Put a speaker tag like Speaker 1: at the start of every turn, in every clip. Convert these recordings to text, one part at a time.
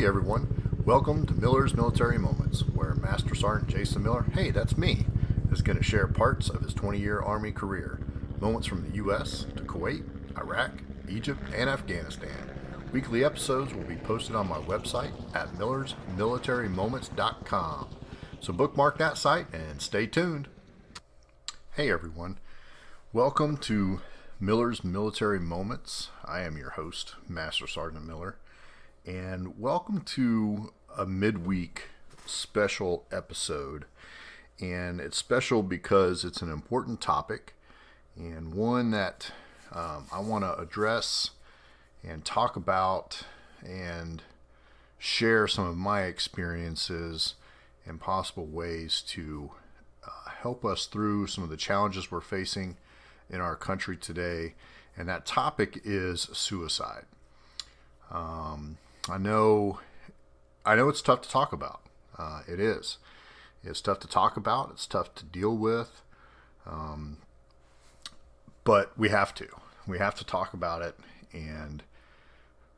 Speaker 1: everyone. Welcome to Miller's Military Moments, where Master Sergeant Jason Miller, hey, that's me, is going to share parts of his 20-year Army career. Moments from the U.S. to Kuwait, Iraq, Egypt, and Afghanistan. Weekly episodes will be posted on my website at millersmilitaryMoments.com. So bookmark that site and stay tuned. Hey everyone. Welcome to Miller's Military Moments. I am your host, Master Sergeant Miller. And welcome to a midweek special episode. And it's special because it's an important topic and one that I want to address and talk about and share some of my experiences and possible ways to help us through some of the challenges we're facing in our country today. And that topic is suicide. I know it's tough to talk about. It is. It's tough to talk about. It's tough to deal with. But we have to. We have to talk about it, and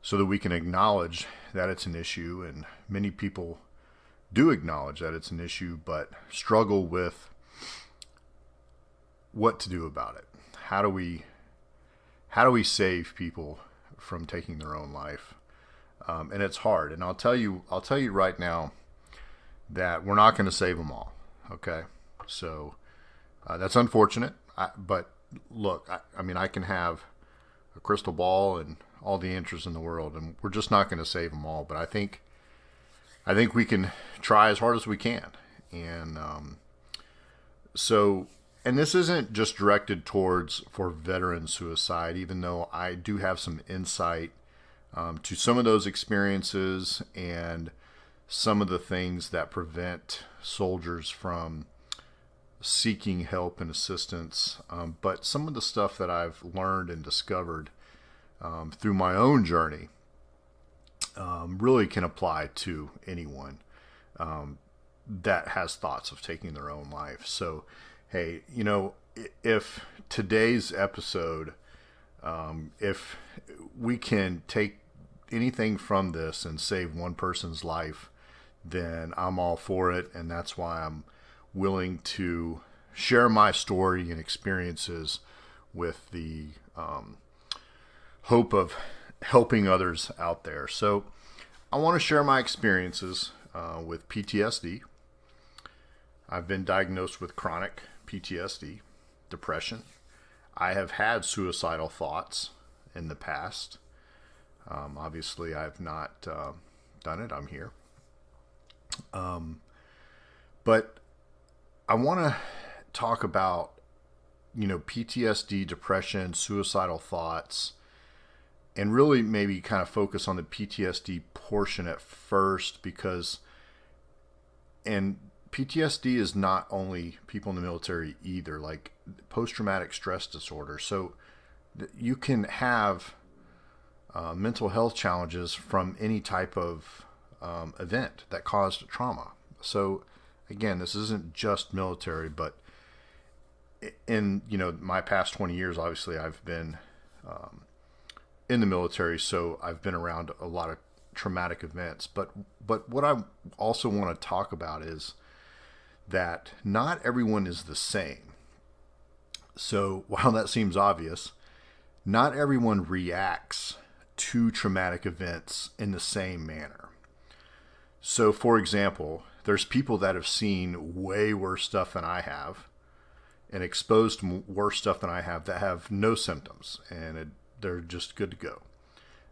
Speaker 1: so that we can acknowledge that it's an issue. And many people do acknowledge that it's an issue, but struggle with what to do about it. How do we save people from taking their own life? And it's hard. And I'll tell you right now that we're not going to save them all. Okay, so that's unfortunate. But look, I can have a crystal ball and all the answers in the world, and we're just not going to save them all. But I think we can try as hard as we can. And and this isn't just directed for veteran suicide, even though I do have some insight to some of those experiences and some of the things that prevent soldiers from seeking help and assistance. But some of the stuff that I've learned and discovered through my own journey really can apply to anyone that has thoughts of taking their own life. So, hey, if today's episode, if we can take anything from this and save one person's life, then I'm all for it. And that's why I'm willing to share my story and experiences with the hope of helping others out there. So I want to share my experiences with PTSD. I've been diagnosed with chronic PTSD, depression. I have had suicidal thoughts in the past. Obviously, I've not done it. I'm here. But I want to talk about, PTSD, depression, suicidal thoughts, and really maybe kind of focus on the PTSD portion at first, because PTSD is not only people in the military either, like post-traumatic stress disorder. So you can have mental health challenges from any type of event that caused trauma. So again, this isn't just military, but in my past 20 years, obviously I've been in the military, so I've been around a lot of traumatic events. But what I also want to talk about is that not everyone is the same. So while that seems obvious, not everyone reacts to traumatic events in the same manner. So for example, there's people that have seen way worse stuff than I have and exposed to worse stuff than I have that have no symptoms, and they're just good to go.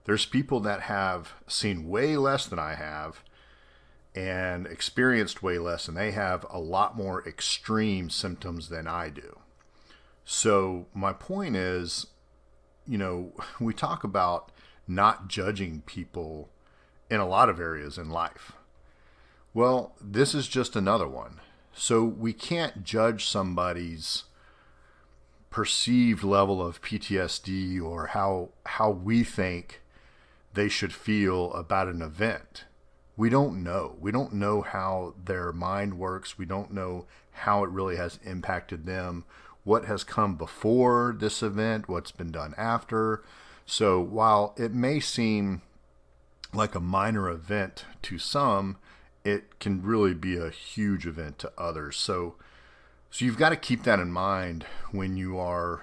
Speaker 1: There's people that have seen way less than I have and experienced way less, and they have a lot more extreme symptoms than I do. So my point is, we talk about not judging people in a lot of areas in life. Well, this is just another one. So we can't judge somebody's perceived level of PTSD or how we think they should feel about an event. We don't know. We don't know how their mind works. We don't know how it really has impacted them, what has come before this event, what's been done after. So while it may seem like a minor event to some, it can really be a huge event to others. So you've got to keep that in mind when you are,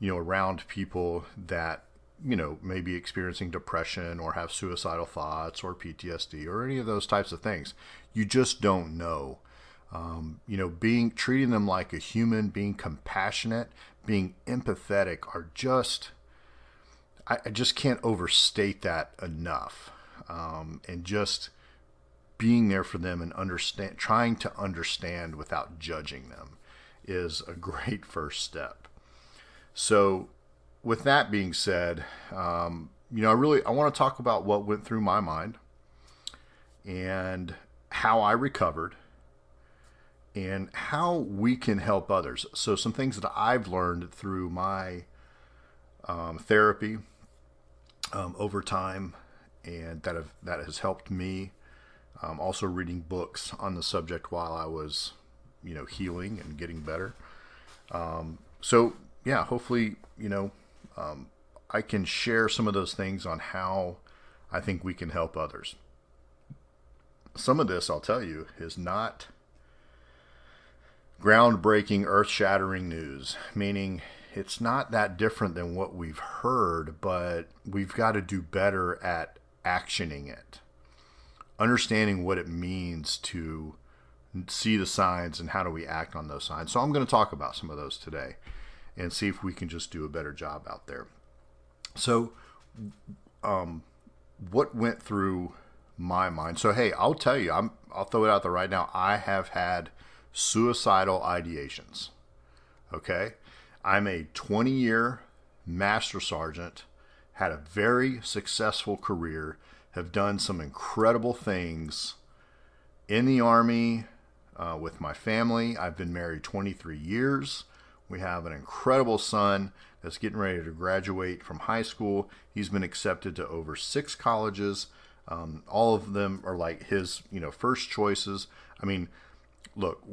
Speaker 1: around people that, may be experiencing depression or have suicidal thoughts or PTSD or any of those types of things. You just don't know. Treating them like a human, being compassionate, being empathetic are just, I just can't overstate that enough. And just being there for them and trying to understand without judging them is a great first step. So, with that being said, I want to talk about what went through my mind and how I recovered and how we can help others. So, some things that I've learned through my therapy over time, and that has helped me. Also reading books on the subject while I was, healing and getting better. Hopefully, I can share some of those things on how I think we can help others. Some of this, I'll tell you, is not groundbreaking, earth-shattering news, meaning it's not that different than what we've heard, but we've got to do better at actioning it. Understanding what it means to see the signs and how do we act on those signs. So I'm going to talk about some of those today and see if we can just do a better job out there. So what went through my mind? So, hey, I'll tell you, I'll throw it out there right now. I have had suicidal ideations. Okay. I'm a 20-year master sergeant, had a very successful career, have done some incredible things in the Army with my family. I've been married 23 years. We have an incredible son that's getting ready to graduate from high school. He's been accepted to over 6 colleges. All of them are like his, first choices. I mean, look,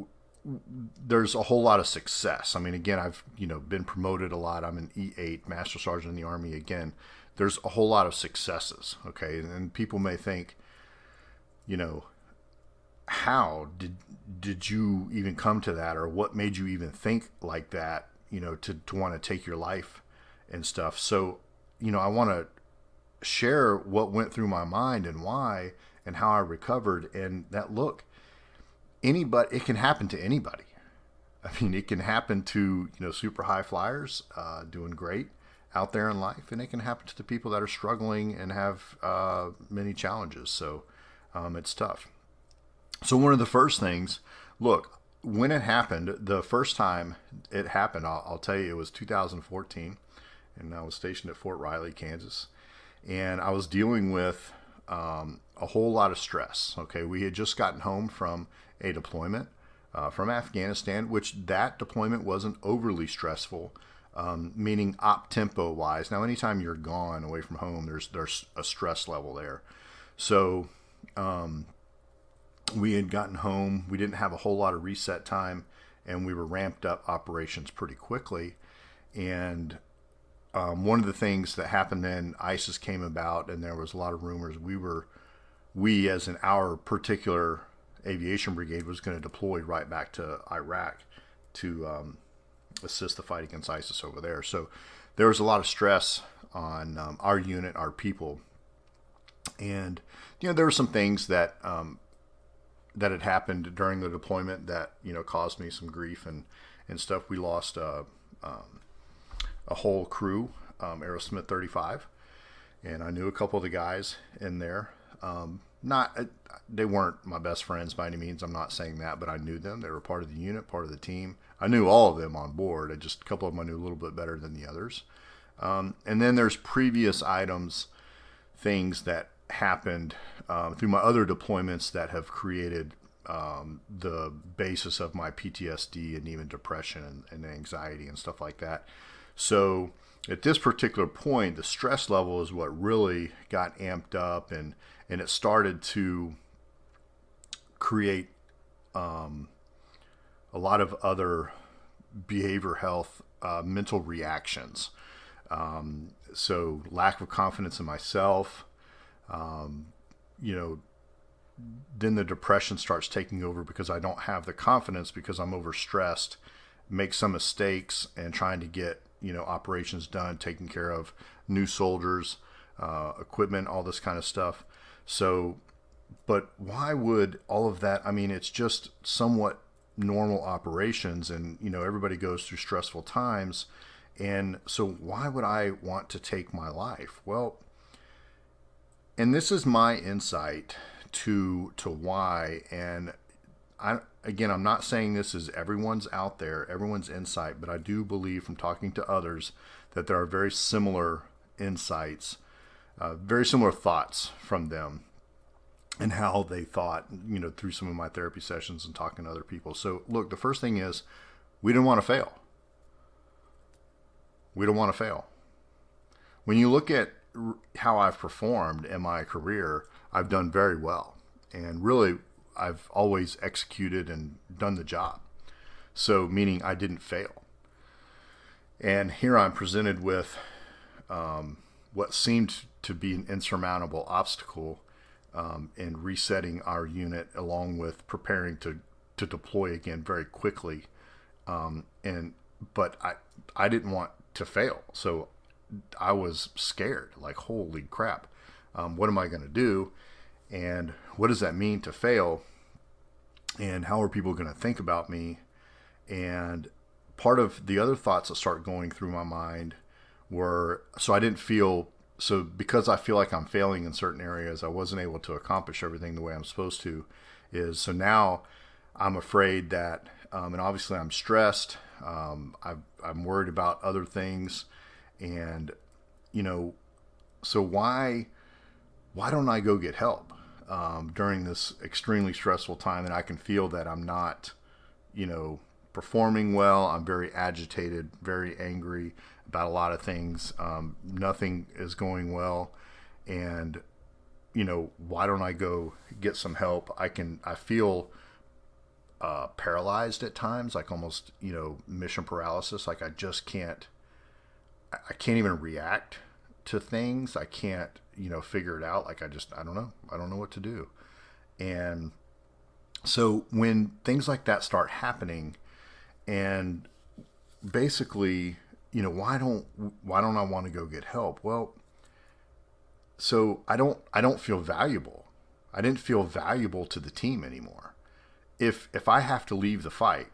Speaker 1: there's a whole lot of success. I mean, again, I've, been promoted a lot. I'm an E8 Master Sergeant in the Army again. There's a whole lot of successes, okay? And people may think, how did you even come to that, or what made you even think like that, to want to take your life and stuff. So, I want to share what went through my mind and why and how I recovered. And that, look, it can happen to anybody. I mean, it can happen to, super high flyers doing great out there in life, and it can happen to the people that are struggling and have many challenges. So it's tough. So one of the first things, look, when it happened, the first time it happened, I'll tell you, it was 2014, and I was stationed at Fort Riley, Kansas, and I was dealing with a whole lot of stress. Okay, we had just gotten home from a deployment from Afghanistan, which that deployment wasn't overly stressful. Meaning op tempo wise. Now, anytime you're gone away from home, there's a stress level there. So we had gotten home. We didn't have a whole lot of reset time, and we were ramped up operations pretty quickly. And one of the things that happened then, ISIS came about, and there was a lot of rumors. We as in our particular aviation brigade was going to deploy right back to Iraq to assist the fight against ISIS over there. So there was a lot of stress on our unit, our people, and there were some things that that had happened during the deployment that caused me some grief and stuff. We lost a whole crew, Aerosmith 35, and I knew a couple of the guys in there. They weren't my best friends by any means. I'm not saying that, but I knew them. They were part of the unit, part of the team. I knew all of them on board. A couple of them I knew a little bit better than the others. And then there's previous items, things that happened through my other deployments that have created the basis of my PTSD and even depression and anxiety and stuff like that. So at this particular point, the stress level is what really got amped up, and it started to create a lot of other behavior health mental reactions. So lack of confidence in myself, you know, then the depression starts taking over because I don't have the confidence because I'm overstressed, make some mistakes and trying to get, operations done, taking care of new soldiers, equipment, all this kind of stuff. So, but why would all of that? I mean, it's just somewhat normal operations and, everybody goes through stressful times. And so why would I want to take my life? Well, and this is my insight to why. And I'm not saying this is everyone's out there, everyone's insight, but I do believe from talking to others that there are very similar insights, very similar thoughts from them and how they thought, through some of my therapy sessions and talking to other people. So look, the first thing is we didn't want to fail. We don't want to fail. When you look at how I've performed in my career, I've done very well. And really, I've always executed and done the job. So, meaning I didn't fail. And here I'm presented with what seemed to be an insurmountable obstacle in resetting our unit, along with preparing to deploy again very quickly. But I didn't want to fail. So I was scared, like, holy crap, what am I going to do? And what does that mean to fail? And how are people going to think about me? And part of the other thoughts that start going through my mind were, because I feel like I'm failing in certain areas, I wasn't able to accomplish everything the way I'm supposed to, so now I'm afraid that, and obviously I'm stressed, I'm worried about other things, and, so why don't I go get help during this extremely stressful time? And I can feel that I'm not, performing well. I'm very agitated, very angry about a lot of things. Nothing is going well. And, why don't I go get some help? I feel paralyzed at times, like almost, mission paralysis. Like I can't even react to things. I can't, figure it out. Like I don't know. I don't know what to do. And so when things like that start happening, and basically, why don't I want to go get help? Well, so I don't feel valuable. I didn't feel valuable to the team anymore. If I have to leave the fight,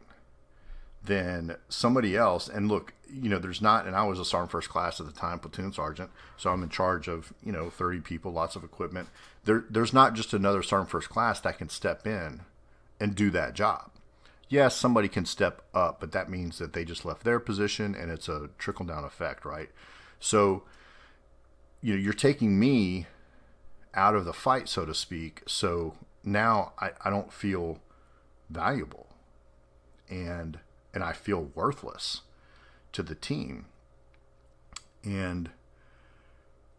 Speaker 1: then somebody else, and look, there's not, and I was a Sergeant First Class at the time, platoon sergeant, so I'm in charge of, 30 people, lots of equipment. There's not just another Sergeant First Class that can step in and do that job. Yes, somebody can step up, but that means that they just left their position and it's a trickle-down effect, right? So, you're taking me out of the fight, so to speak, so now I don't feel valuable. And I feel worthless to the team. And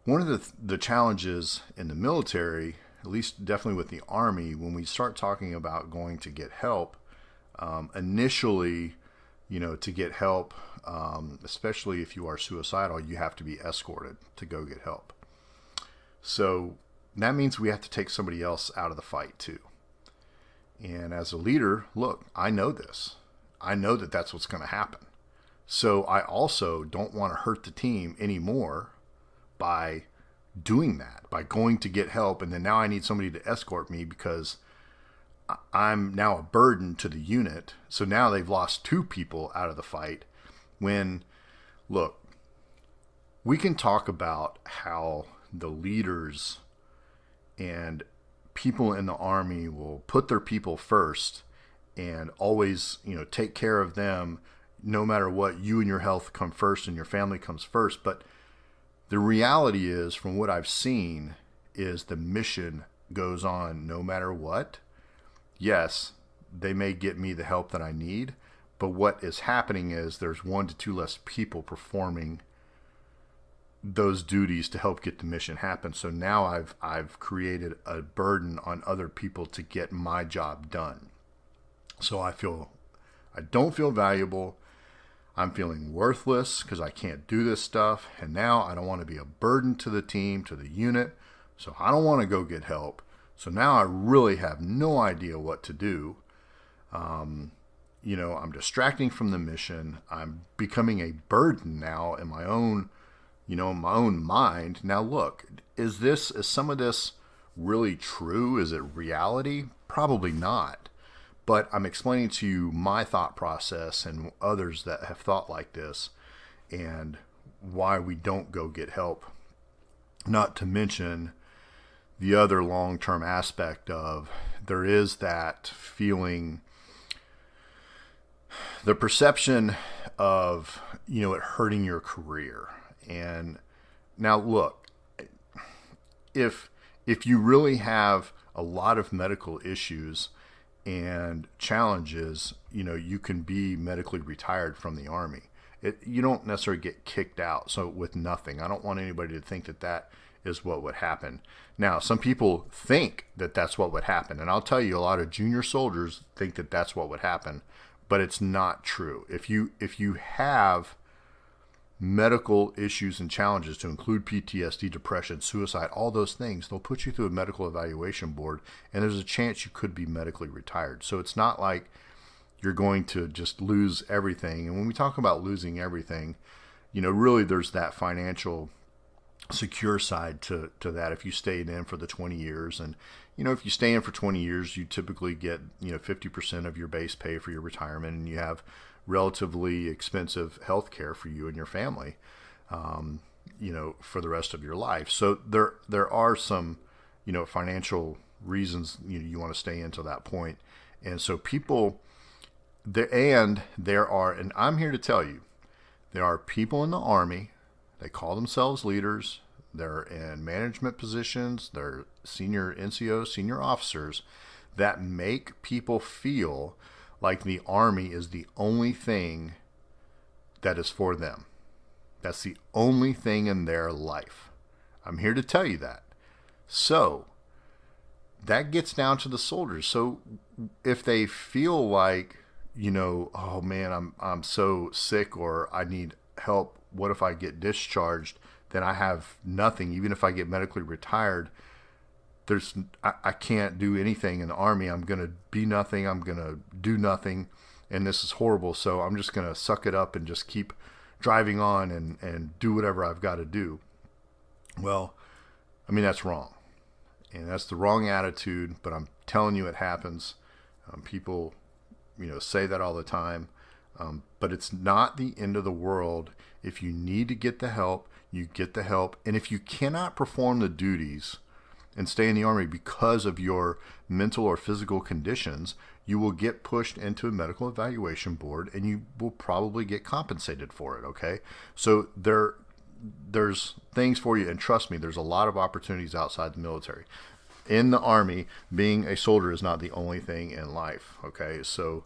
Speaker 1: one of the challenges in the military, at least definitely with the Army, when we start talking about going to get help, initially, to get help, especially if you are suicidal, you have to be escorted to go get help. So that means we have to take somebody else out of the fight too. And as a leader, look, I know this. I know that that's what's going to happen. So I also don't want to hurt the team anymore by doing that, by going to get help. And then now I need somebody to escort me because I'm now a burden to the unit. So now they've lost 2 people out of the fight. When, look, we can talk about how the leaders and people in the Army will put their people first and always, take care of them no matter what. You and your health come first and your family comes first. But the reality is, from what I've seen, is the mission goes on no matter what. Yes, they may get me the help that I need, but what is happening is there's 1 to 2 less people performing those duties to help get the mission happen. So now I've created a burden on other people to get my job done. So I don't feel valuable. I'm feeling worthless because I can't do this stuff. And now I don't want to be a burden to the team, to the unit. So I don't want to go get help. So now I really have no idea what to do. I'm distracting from the mission. I'm becoming a burden now in my own, mind. Now look, is some of this really true? Is it reality? Probably not. But I'm explaining to you my thought process and others that have thought like this and why we don't go get help. Not to mention the other long-term aspect of there is that feeling, the perception of, it hurting your career. And now look, if you really have a lot of medical issues and challenges, you can be medically retired from the Army. You don't necessarily get kicked out so with nothing. I don't want anybody to think that is what would happen. Now, some people think that that's what would happen, and I'll tell you, a lot of junior soldiers think that that's what would happen, but it's not true. If you have medical issues and challenges to include PTSD, depression, suicide, all those things, they'll put you through a medical evaluation board, and there's a chance you could be medically retired. So it's not like you're going to just lose everything. And when we talk about losing everything, really there's that financial secure side to that. If you stayed in for the 20 years, and if you stay in for 20 years, you typically get 50% of your base pay for your retirement, and you have relatively expensive health care for you and your family, for the rest of your life. So there are some, financial reasons you want to stay into that point. And so and I'm here to tell you, there are people in the Army, they call themselves leaders, they're in management positions, they're senior NCOs, senior officers, that make people feel like the Army is the only thing that is for them. That's the only thing in their life. I'm here to tell you that. So that gets down to the soldiers. So if they feel like, oh man, I'm so sick, or I need help, what if I get discharged? Then I have nothing. Even if I get medically retired, I can't do anything in the Army. I'm going to be nothing. I'm going to do nothing. And this is horrible. So I'm just going to suck it up and just keep driving on and do whatever I've got to do. Well, that's wrong. And that's the wrong attitude, but I'm telling you it happens. People, say that all the time. But it's not the end of the world. If you need to get the help, you get the help. And if you cannot perform the duties and stay in the Army because of your mental or physical conditions, you will get pushed into a medical evaluation board, and you will probably get compensated for it, okay? So there's things for you, and trust me, there's a lot of opportunities outside the military. In the Army, being a soldier is not the only thing in life, okay? So,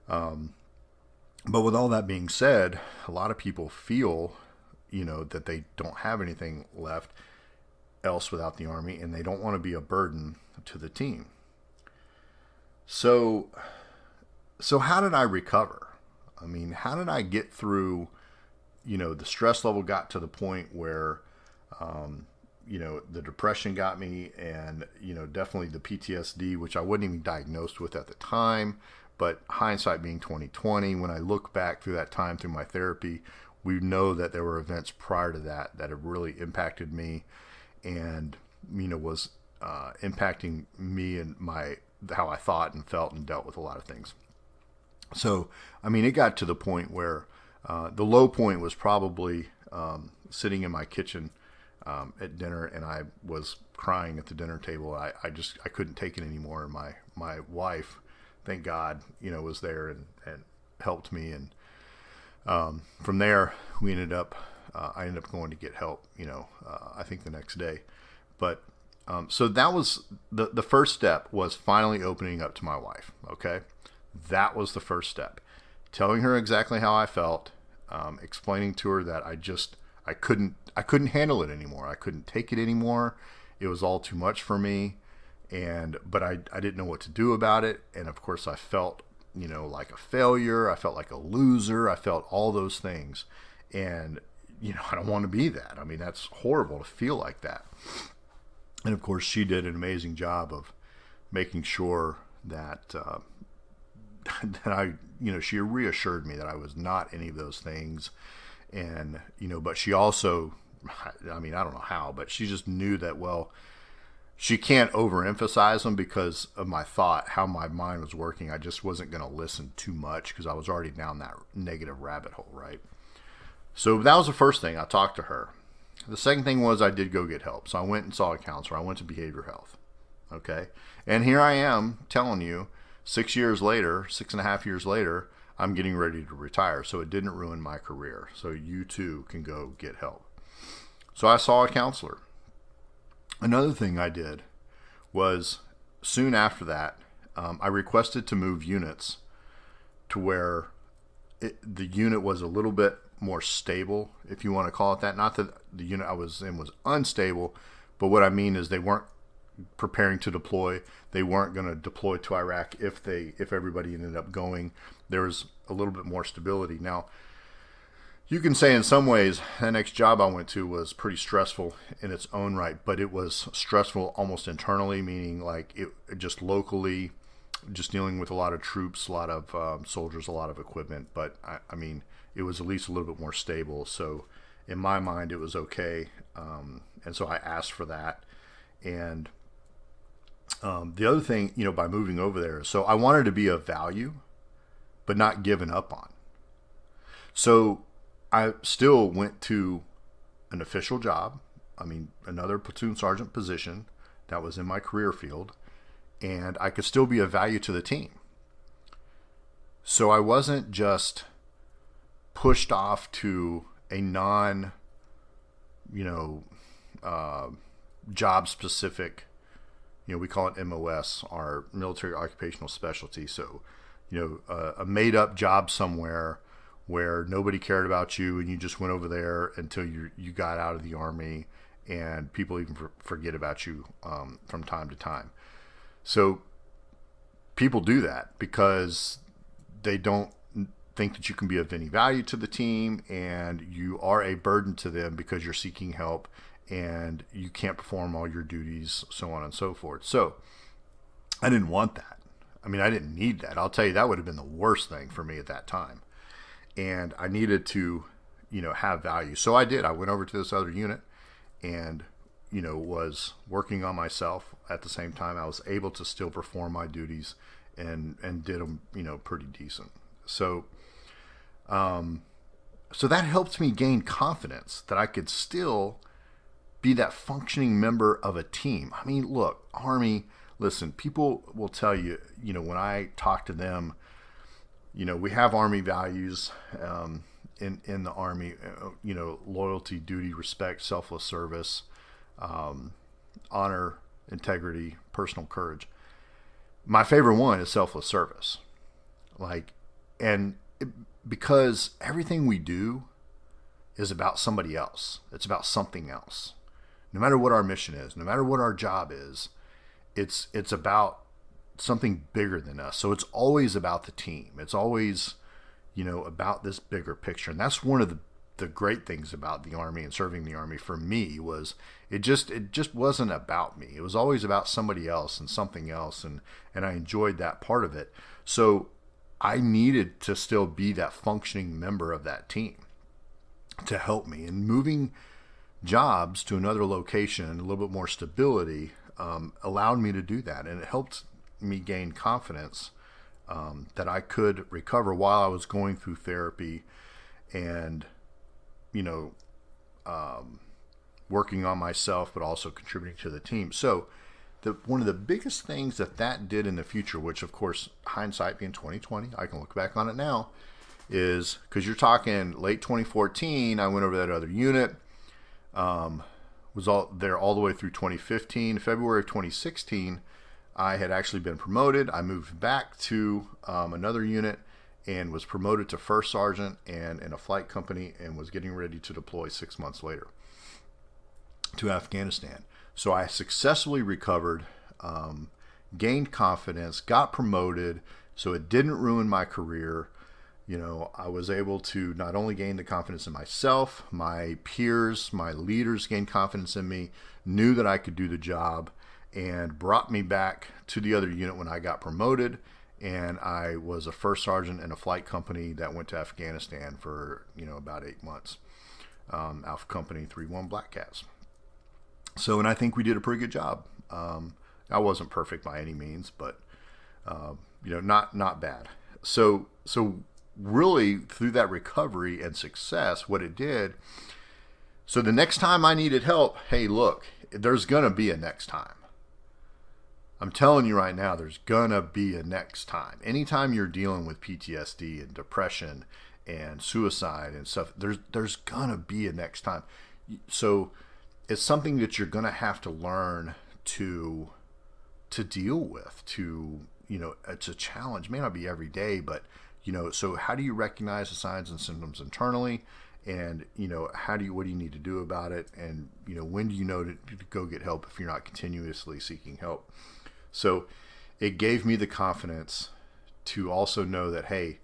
Speaker 1: but with all that being said, a lot of people feel, that they don't have anything left else without the Army, and they don't want to be a burden to the team. So how did I recover? How did I get through, the stress level got to the point where, the depression got me, and, definitely the PTSD, which I wasn't even diagnosed with at the time, but hindsight being 2020, when I look back through that time through my therapy, we know that there were events prior to that have really impacted me, and was impacting me and how I thought and felt and dealt with a lot of things. So it got to the point where the low point was probably sitting in my kitchen at dinner, and I was crying at the dinner table. I couldn't take it anymore, and my wife, thank God, was there and helped me, and from there I ended up going to get help, I think the next day. But so that was the first step, was finally opening up to my wife. Okay. That was the first step, telling her exactly how I felt, explaining to her that I couldn't handle it anymore. I couldn't take it anymore. It was all too much for me. But I didn't know what to do about it. And of course I felt like a failure. I felt like a loser. I felt all those things. And, I don't want to be that. I mean, that's horrible to feel like that. And of course, she did an amazing job of making sure that, that she reassured me that I was not any of those things. And, but she also, I mean, I don't know how, but she just knew that, well, she can't overemphasize them because of how my mind was working. I just wasn't going to listen too much because I was already down that negative rabbit hole, right? So that was the first thing. I talked to her. The second thing was I did go get help. So I went and saw a counselor. I went to behavioral health. Okay. And here I am telling you 6.5 years later, I'm getting ready to retire. So it didn't ruin my career. So you too can go get help. So I saw a counselor. Another thing I did was soon after that, I requested to move units to where the unit was a little bit more stable, if you want to call it that. Not that the unit I was in was unstable, but what I mean is they weren't preparing to deploy. They weren't going to deploy to Iraq if everybody ended up going. There was a little bit more stability. Now, you can say in some ways the next job I went to was pretty stressful in its own right, but it was stressful almost internally, meaning like it just locally, just dealing with a lot of troops, a lot of soldiers, a lot of equipment. But I mean, it was at least a little bit more stable. So in my mind, it was okay. And so I asked for that. And the other thing, by moving over there, so I wanted to be of value, but not given up on. So I still went to an official job. I mean, another platoon sergeant position that was in my career field, and I could still be of value to the team. So I wasn't just pushed off to a job specific, we call it MOS, our military occupational specialty. So, a made up job somewhere where nobody cared about you and you just went over there until you got out of the Army, and people even forget about you from time to time. So people do that because they don't think that you can be of any value to the team, and you are a burden to them because you're seeking help and you can't perform all your duties, so on and so forth. So I didn't want that. I mean, I didn't need that. I'll tell you, that would have been the worst thing for me at that time. And I needed to, have value. So I did. I went over to this other unit and, was working on myself at the same time. I was able to still perform my duties and did them, pretty decent. So, so that helped me gain confidence that I could still be that functioning member of a team. I mean, look, Army, listen, people will tell you, when I talk to them, we have Army values in the Army, loyalty, duty, respect, selfless service, honor, integrity, personal courage. My favorite one is selfless service. Because everything we do is about somebody else. It's about something else. No matter what our mission is, no matter what our job is, it's about something bigger than us. So it's always about the team. It's always, about this bigger picture. And that's one of the great things about the Army and serving the Army for me was it just wasn't about me. It was always about somebody else and something else. And I enjoyed that part of it. So I needed to still be that functioning member of that team to help me. And moving jobs to another location, a little bit more stability, allowed me to do that. And it helped me gain confidence that I could recover while I was going through therapy and, working on myself, but also contributing to the team. So one of the biggest things that did in the future, which of course, hindsight being 2020, I can look back on it now, is because you're talking late 2014, I went over that other unit, was all there all the way through 2015. February of 2016, I had actually been promoted. I moved back to another unit and was promoted to first sergeant and in a flight company, and was getting ready to deploy 6 months later to Afghanistan. So I successfully recovered, gained confidence, got promoted, So it didn't ruin my career. You know, I was able to not only gain the confidence in myself, my peers, my leaders gained confidence in me, knew that I could do the job, and brought me back to the other unit when I got promoted. And I was a first sergeant in a flight company that went to Afghanistan for, about 8 months. Alpha Company 3-1 Black Cats. So, and I think we did a pretty good job. I wasn't perfect by any means, but, not bad. So really through that recovery and success, what it did, so the next time I needed help, hey, look, there's going to be a next time. I'm telling you right now, there's going to be a next time. Anytime you're dealing with PTSD and depression and suicide and stuff, there's going to be a next time. So it's something that you're going to have to learn to deal with, it's a challenge. It may not be every day, but, so how do you recognize the signs and symptoms internally? And, what do you need to do about it? And, when do you know to go get help if you're not continuously seeking help? So it gave me the confidence to also know that, hey,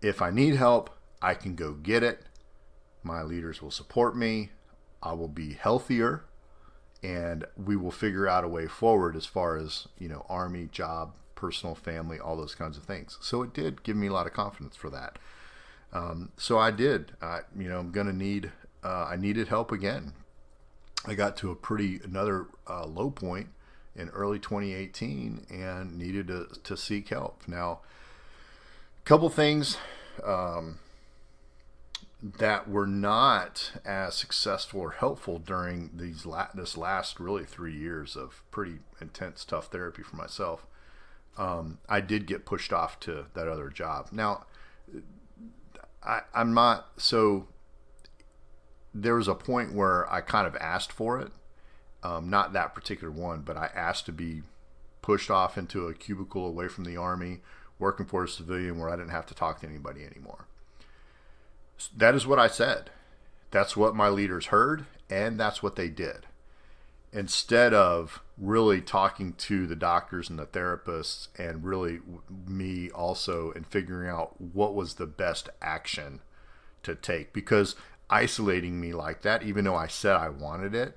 Speaker 1: if I need help, I can go get it. My leaders will support me. I will be healthier, and we will figure out a way forward as far as, Army, job, personal, family, all those kinds of things. So it did give me a lot of confidence for that. So I did. I'm going to need, I needed help again. I got to another low point in early 2018 and needed to seek help. Now, a couple things that were not as successful or helpful during this last really 3 years of pretty intense, tough therapy for myself. I did get pushed off to that other job. Now, I'm not, so there was a point where I kind of asked for it. Not that particular one, but I asked to be pushed off into a cubicle away from the Army, working for a civilian where I didn't have to talk to anybody anymore. That is what I said. That's what my leaders heard, and that's what they did. Instead of really talking to the doctors and the therapists and really me also and figuring out what was the best action to take. Because isolating me like that, even though I said I wanted it,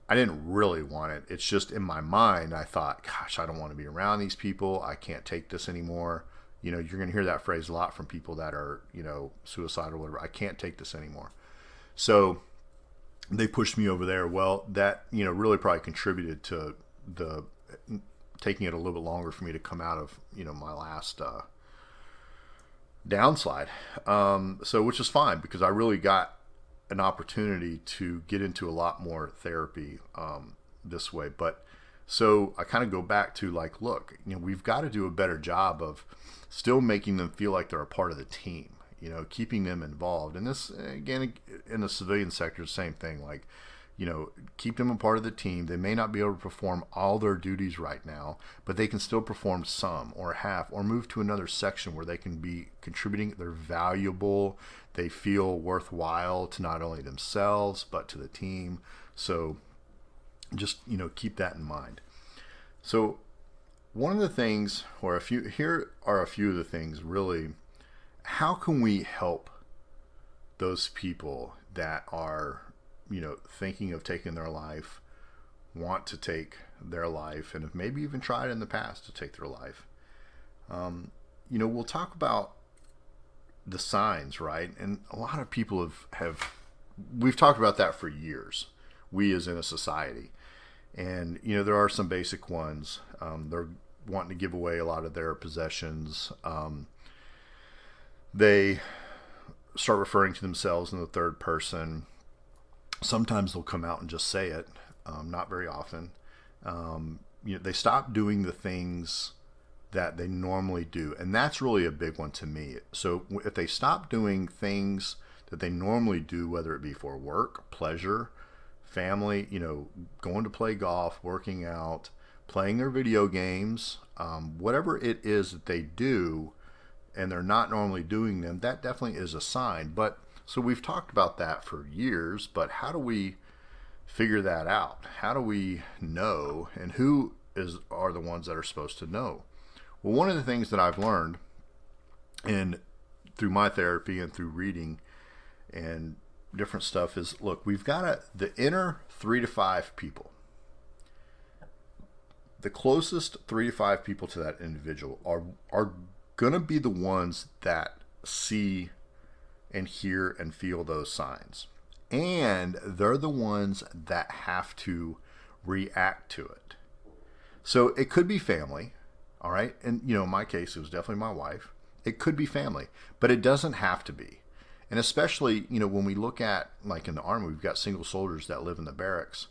Speaker 1: I didn't really want it. It's just in my mind, I thought, gosh, I don't want to be around these people. I can't take this anymore. You're going to hear that phrase a lot from people that are, suicidal or whatever. I can't take this anymore. So they pushed me over there. Well, that, really probably contributed to the taking it a little bit longer for me to come out of, my last downslide. So, which is fine because I really got an opportunity to get into a lot more therapy this way. But so I kind of go back to like, look, we've got to do a better job of still making them feel like they're a part of the team, keeping them involved. And this, again, in the civilian sector, the same thing, like, keep them a part of the team. They may not be able to perform all their duties right now, but they can still perform some or half or move to another section where they can be contributing. They're valuable. They feel worthwhile to not only themselves, but to the team. So just, keep that in mind. So one of the things, here are a few of the things really, how can we help those people that are, thinking of taking their life, want to take their life, and have maybe even tried in the past to take their life? We'll talk about the signs, right? And a lot of people we've talked about that for years, we as in a society. And, there are some basic ones. They're wanting to give away a lot of their possessions. They start referring to themselves in the third person. Sometimes they'll come out and just say it, not very often. They stop doing the things that they normally do. And that's really a big one to me. So if they stop doing things that they normally do, whether it be for work, pleasure, family, going to play golf, working out, playing their video games, whatever it is that they do, and they're not normally doing them, that definitely is a sign. But so we've talked about that for years, but how do we figure that out? How do we know, and who are the ones that are supposed to know? Well, one of the things that I've learned, and through my therapy and through reading and different stuff, is look, we've got the inner 3 to 5 people. The closest 3 to 5 people to that individual are going to be the ones that see and hear and feel those signs. And they're the ones that have to react to it. So it could be family, all right? And, in my case, it was definitely my wife. It could be family, but it doesn't have to be. And especially, when we look at, like in the Army, we've got single soldiers that live in the barracks.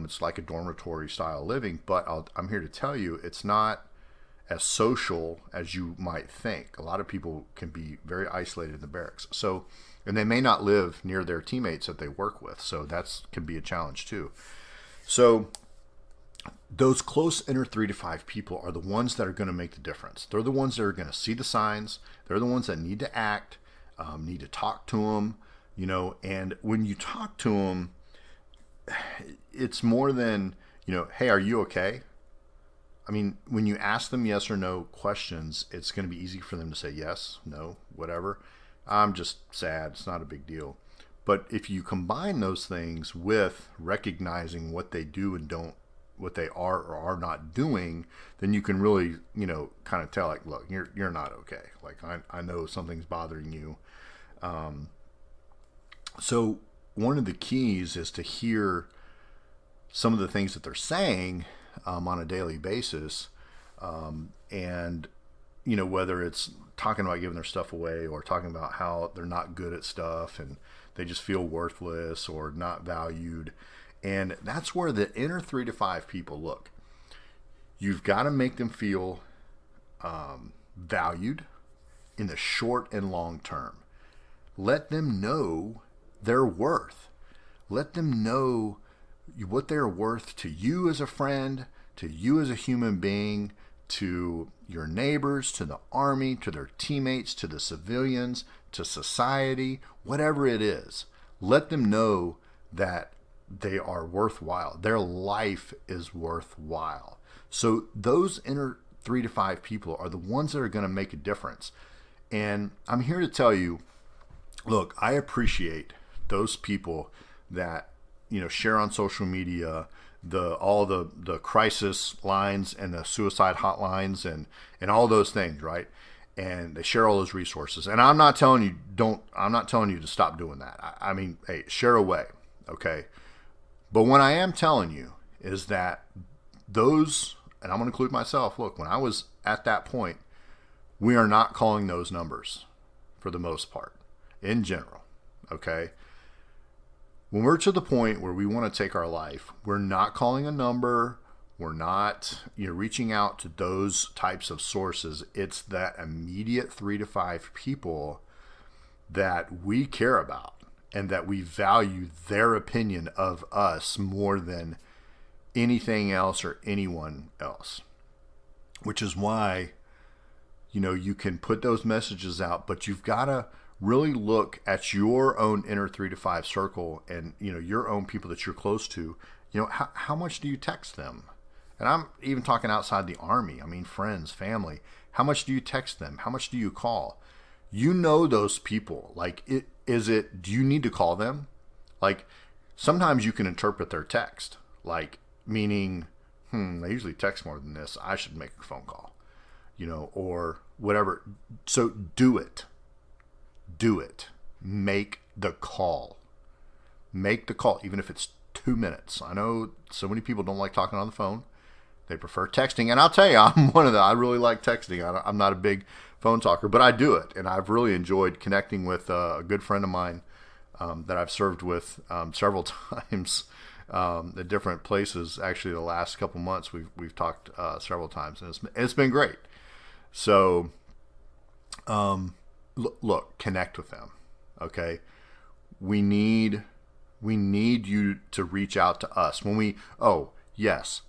Speaker 1: It's like a dormitory style living, but I'm here to tell you it's not as social as you might think. A lot of people can be very isolated in the barracks. So, and they may not live near their teammates that they work with. So that can be a challenge too. So those close inner 3 to 5 people are the ones that are going to make the difference. They're the ones that are going to see the signs. They're the ones that need to act, need to talk to them, and when you talk to them, it's more than, hey, are you okay? I mean, when you ask them yes or no questions, it's going to be easy for them to say yes, no, whatever. I'm just sad. It's not a big deal. But if you combine those things with recognizing what they do and don't, what they are or are not doing, then you can really, kind of tell, like, look, you're not okay. Like, I know something's bothering you. So one of the keys is to hear some of the things that they're saying on a daily basis, and whether it's talking about giving their stuff away or talking about how they're not good at stuff and they just feel worthless or not valued. And that's where the inner 3 to 5 people look. You've got to make them feel valued in the short and long term. Let them know their worth. Let them know what they're worth to you as a friend, to you as a human being, to your neighbors, to the Army, to their teammates, to the civilians, to society, whatever it is. Let them know that they are worthwhile. Their life is worthwhile. So those inner 3 to 5 people are the ones that are going to make a difference. And I'm here to tell you, look, I appreciate those people that share on social media all the crisis lines and the suicide hotlines and all those things, right? And they share all those resources. And I'm not telling you to stop doing that. I mean, hey, share away, okay? But what I am telling you is that those, and I'm going to include myself, look, when I was at that point, we are not calling those numbers for the most part, in general, okay? When we're to the point where we want to take our life, we're not calling a number. We're not reaching out to those types of sources. It's that immediate 3 to 5 people that we care about and that we value their opinion of us more than anything else or anyone else. Which is why, you can put those messages out, but you've got to really look at your own inner 3 to 5 circle and, your own people that you're close to. How much do you text them? And I'm even talking outside the Army. I mean, friends, family. How much do you text them? How much do you call? Those people. Like, do you need to call them? Like, sometimes you can interpret their text. Like, meaning, they usually text more than this. I should make a phone call, or whatever. So do it. Do it. Make the call. Make the call, even if it's 2 minutes. I know so many people don't like talking on the phone. They prefer texting. And I'll tell you, I'm one of them. I really like texting. I'm not a big phone talker, but I do it. And I've really enjoyed connecting with a good friend of mine that I've served with several times at different places. Actually, the last couple months, we've talked several times, and it's been great. So, look, connect with them. Okay, we need you to reach out to us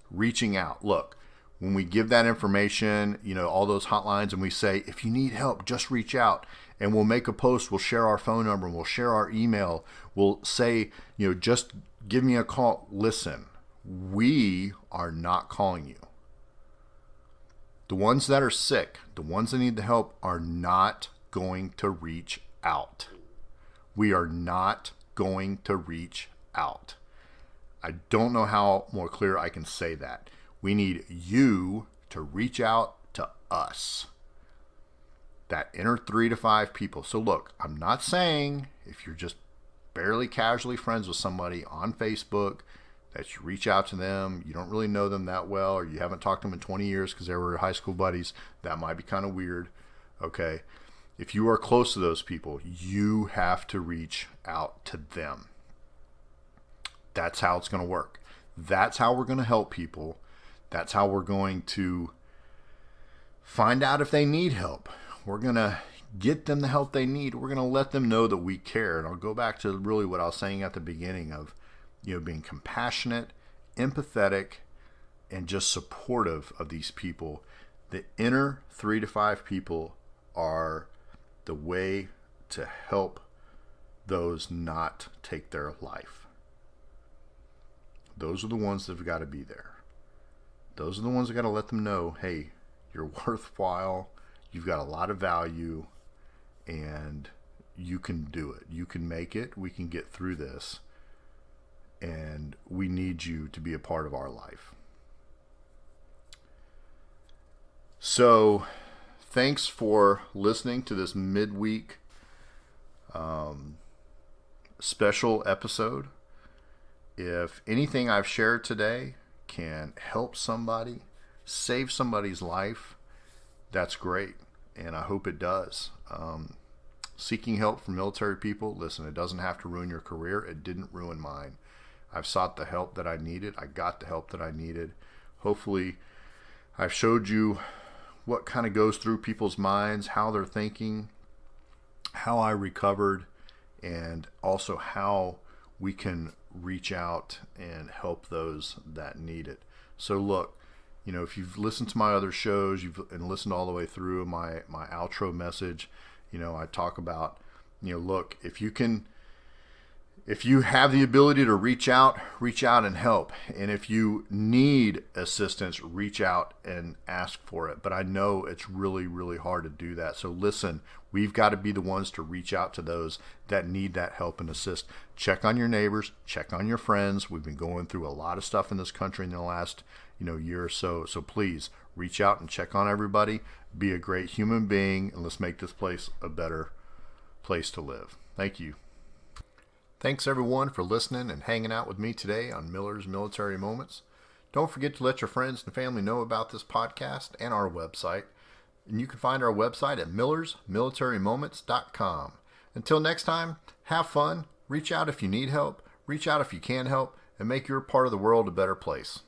Speaker 1: reaching out. Look, when we give that information, all those hotlines, and we say, if you need help, just reach out, and we'll make a post. We'll share our phone number, and we'll share our email. We'll say, just give me a call. Listen, we are not calling you. The ones that are sick, the ones that need the help, are not going to reach out. We are not going to reach out. I don't know how more clear I can say that. We need you to reach out to us. That inner 3 to 5 people. So look, I'm not saying if you're just barely casually friends with somebody on Facebook that you reach out to them, you don't really know them that well, or you haven't talked to them in 20 years because they were high school buddies. That might be kind of weird. Okay. If you are close to those people, you have to reach out to them. That's how it's going to work. That's how we're going to help people. That's how we're going to find out if they need help. We're going to get them the help they need. We're going to let them know that we care. And I'll go back to really what I was saying at the beginning of, being compassionate, empathetic, and just supportive of these people. The inner 3 to 5 people are the way to help those not take their life. Those are the ones that have got to be there. Those are the ones that got to let them know, hey, you're worthwhile, you've got a lot of value, and you can do it. You can make it. We can get through this. And we need you to be a part of our life. So, thanks for listening to this midweek special episode. If anything I've shared today can help somebody, save somebody's life, that's great. And I hope it does. Seeking help from military people, listen, it doesn't have to ruin your career. It didn't ruin mine. I've sought the help that I needed. I got the help that I needed. Hopefully, I've showed you what kind of goes through people's minds, how they're thinking, how I recovered, and also how we can reach out and help those that need it. So look, if you've listened to my other shows, and listened all the way through my outro message, I talk about, look, if you have the ability to reach out and help. And if you need assistance, reach out and ask for it. But I know it's really, really hard to do that. So listen, we've got to be the ones to reach out to those that need that help and assist. Check on your neighbors, check on your friends. We've been going through a lot of stuff in this country in the last, year or so. So please reach out and check on everybody. Be a great human being, and let's make this place a better place to live. Thank you. Thanks everyone for listening and hanging out with me today on Miller's Military Moments. Don't forget to let your friends and family know about this podcast and our website. And you can find our website at millersmilitarymoments.com. Until next time, have fun, reach out if you need help, reach out if you can help, and make your part of the world a better place.